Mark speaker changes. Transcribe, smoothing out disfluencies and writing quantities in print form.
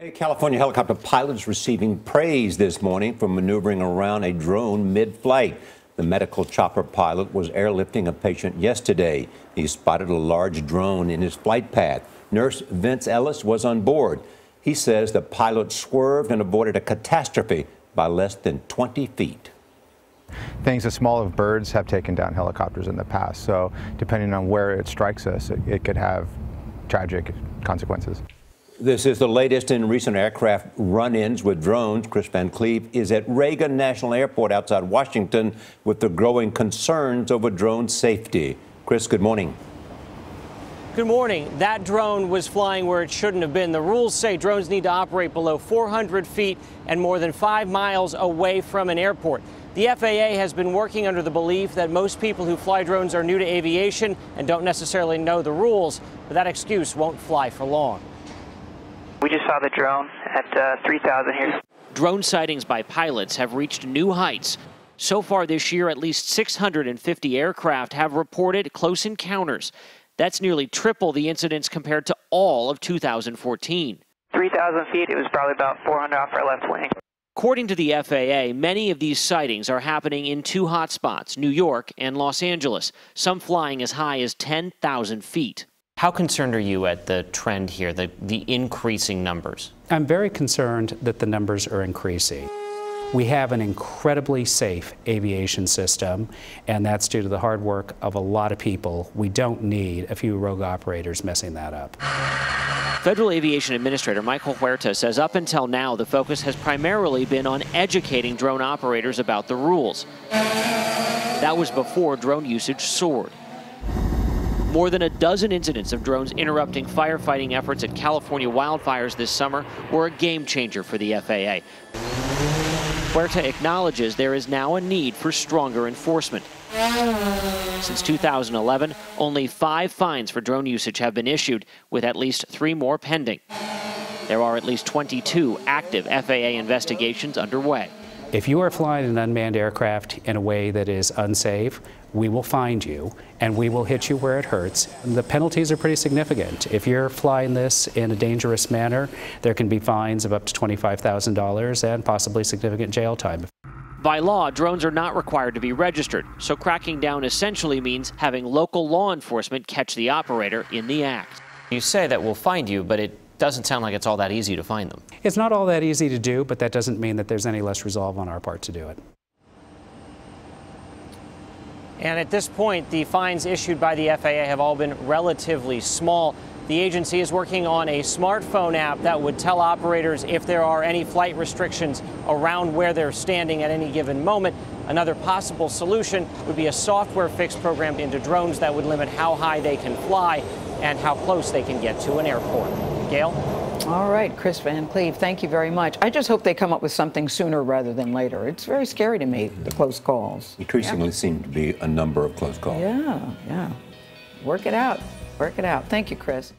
Speaker 1: A California helicopter pilot is receiving praise this morning for maneuvering around a drone mid-flight. The medical chopper pilot was airlifting a patient yesterday. He spotted a large drone in his flight path. Nurse Vince Ellis was on board. He says the pilot swerved and avoided a catastrophe by less than 20 feet.
Speaker 2: Things as small as birds have taken down helicopters in the past, so depending on where it strikes us, it could have tragic consequences.
Speaker 1: This is the latest in recent aircraft run-ins with drones. Kris Van Cleave is at Reagan National Airport outside Washington with the growing concerns over drone safety. Kris, good morning.
Speaker 3: Good morning. That drone was flying where it shouldn't have been. The rules say drones need to operate below 400 feet and more than 5 miles away from an airport. The FAA has been working under the belief that most people who fly drones are new to aviation and don't necessarily know the rules, but that excuse won't fly for long.
Speaker 4: We just saw the drone at 3,000 here.
Speaker 5: Drone sightings by pilots have reached new heights. So far this year, at least 650 aircraft have reported close encounters. That's nearly triple the incidents compared to all of 2014.
Speaker 4: 3,000 feet, it was probably about 400 off our left wing.
Speaker 5: According to the FAA, many of these sightings are happening in two hotspots, New York and Los Angeles, some flying as high as 10,000 feet.
Speaker 3: How concerned are you at the trend here, the increasing numbers?
Speaker 6: I'm very concerned that the numbers are increasing. We have an incredibly safe aviation system, and that's due to the hard work of a lot of people. We don't need a few rogue operators messing that up.
Speaker 5: Federal Aviation Administrator Michael Huerta says up until now, the focus has primarily been on educating drone operators about the rules. That was before drone usage soared. More than a dozen incidents of drones interrupting firefighting efforts at California wildfires this summer were a game changer for the FAA. Huerta acknowledges there is now a need for stronger enforcement. Since 2011, only 5 fines for drone usage have been issued, with at least 3 more pending. There are at least 22 active FAA investigations underway.
Speaker 6: If you are flying an unmanned aircraft in a way that is unsafe, we will find you and we will hit you where it hurts. And the penalties are pretty significant. If you're flying this in a dangerous manner, there can be fines of up to $25,000 and possibly significant jail time.
Speaker 5: By law, drones are not required to be registered, so cracking down essentially means having local law enforcement catch the operator in the act.
Speaker 3: You say that we'll find you, but it doesn't sound like it's all that easy to find them.
Speaker 6: It's not all that easy to do, but that doesn't mean that there's any less resolve on our part to do it.
Speaker 3: And at this point, the fines issued by the FAA have all been relatively small. The agency is working on a smartphone app that would tell operators if there are any flight restrictions around where they're standing at any given moment. Another possible solution would be a software fix programmed into drones that would limit how high they can fly and how close they can get to an airport. Gail?
Speaker 7: All right, Kris Van Cleave, thank you very much. I just hope they come up with something sooner rather than later. It's very scary to me, the close calls.
Speaker 1: Increasingly seem to be a number of close calls.
Speaker 7: Yeah. Work it out. Work it out. Thank you, Kris.